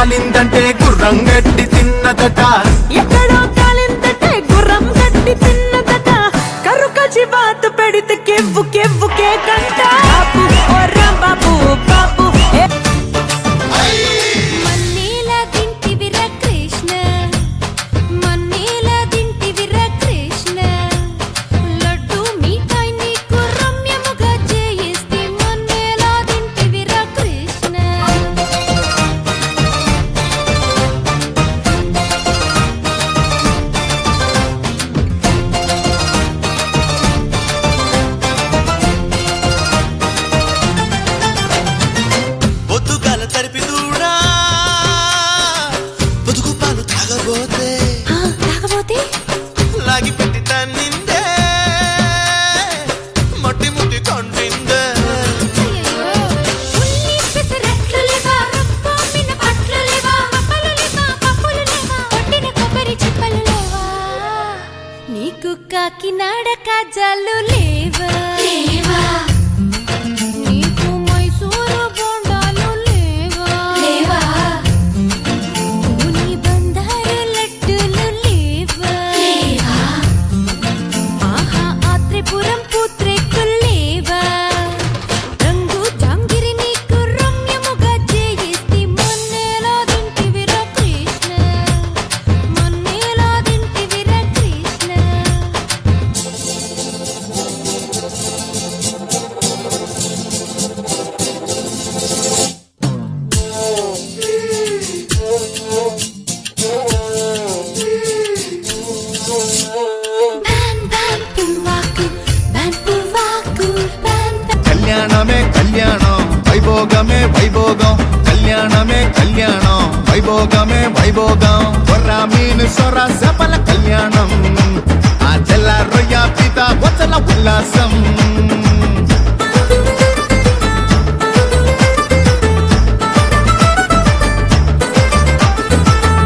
కాలిందంటే గుర్రం గట్టి తిన్నదట ఎక్కడో కాలిందంటే గుర్రం గట్టి తిన్నదట కరుకచి బాతు పెడితే కెవ్వు కెవ్వుకే కంట బాబు ఓ రామ్ బాబు బాబు మన్నీలా దింటివిర కృష్ణ మన్నీలా దింటివిర కృష్ణ లడ్డు మీఠాయి నీకు రమ్యముగా చేయిస్తే మన్నేలా దింటివిర కృష్ణ పొద్దుగాల తరిపి దూడా పొదుగు పాలు తాగబోతే తాగబోతే లాగి పెట్టి తన్నిందే మట్టి ముట్టి కొండిందే ఉల్లి పెసరట్లు లేవా రప్పమిన పట్లు లేవా అప్పలు లేవా పప్పులు లేవా కొట్టిన కొబ్బరి చిప్పలు లేవా నీకు కాకినాడ కాజాలు లేవా నీకు మైసూరు బోండాలు లేవా నీ బంగారు లడ్డులు లేవా ఆహా ఆత్రిపురం పూత్రేకులు లేవా రంగు జాంగిరి నీకు రమ్యముగా చేయిస్తే మన్నేలా దింటివిర Krishna మన్నేలా దింటివిర Krishna ban puvaku ban కళ్యాణమే కళ్యాణం వైభోగమే వైభోగం కళ్యాణమే కళ్యాణం వైభోగమే వైభోగం కొర్ర మీను సొర సపల కళ్యాణం ఆ జల్ల రొయ్య పీత వచల ఉల్లాసం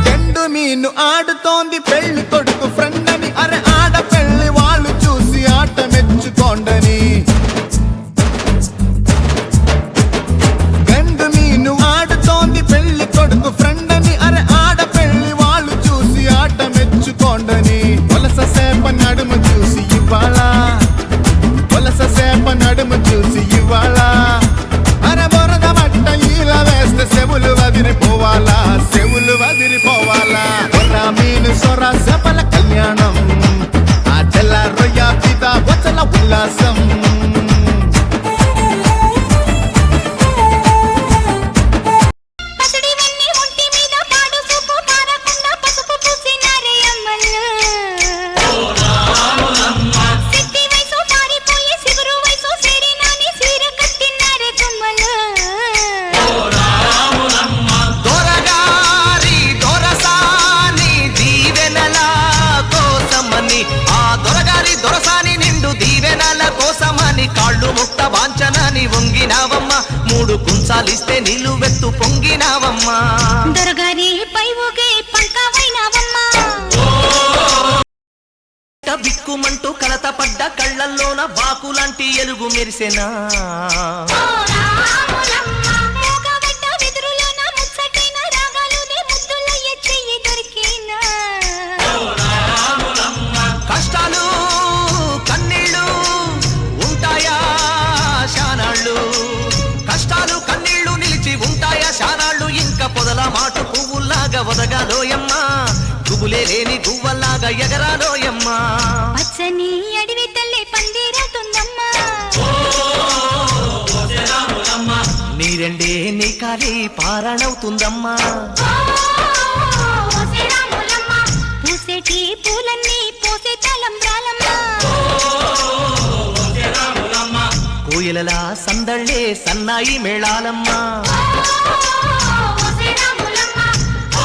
చెండు మీను ఆడుతోంది పెళ్లి కొడుకు ఫ్రెండ్ అని అరే ఆడ పెళ్లి వాళ్ళు చూసి ఆట మెచ్చుకోండని గండు మీను ఆడుతోంది పెళ్లి కొడుకు ఫ్రెండ్ అని అరే ఆడ పెళ్లి వాళ్ళు చూసి ఆట మెచ్చుకోండని వలస సేప నడుము చూసి ఇవాళ వలస సేప నడుము చూసి ఇవాళ అరే బొరద మట్ట ఇలా వేస్తే చెవులు వదిలిపోవాలా చెవులు వదిలిపోవాలా కొర్ర మీను సొర సపల కళ్యాణం ఆ జల్ల రొయ్య పీత వచల ఉల్లాసం పసడి వన్ని ఒంటి మీద పాడు సూపు పారకుండా పసుపు పూసినారే అమ్మల్లు సిట్టి వయసు పారిపోయి సిగురు వయసు సేరినాని సీర కట్టినారే గుమ్మలు దొరగారి దొరసాని దీవెనల కోసమని ఆ దొరగారి దొరసాని నిండు దీవెనల కోసమని కాళ్ళు ముక్త వాంచనని వంగినావమ్మ మూడు కుంచాలిస్తే నిలువెత్తు పొంగినావమ్మా దొరగారి పై ఊగే పంకవైనావమ్మా బిక్కుమంటూ కలత పడ్డ కళ్ళల్లోన బాకులాంటి ఎలుగు మెరిసెనా మోగబడ్డ వెదురులోన ముచ్చటైన రాగాలునే ముద్దుల ఎచ్చెయ్యి దొరికినా కష్టాలు కన్నీళ్ళు ఉంటాయా శానాళ్ళు కష్టాలు కన్నీళ్ళు నిలిచి ఉంటాయా శానాళ్ళు ఇంకా పొదల మాటు పువ్వుల్లాగా వదగాలోయమ్మా గుబులే లేని గువ్వల్లాగా ఎగరాలోయమ్మా పచ్చని అడవి తల్లి పందిరవుతుందమ్మా నీరెండే నీ కాలి పారణవుతుందమ్మా పూసేటి పూలన్నీ పోసే తలంబ్రాలమ్మా కోయిలలా సందళ్ళే సన్నాయి మేళాలమ్మా ఓ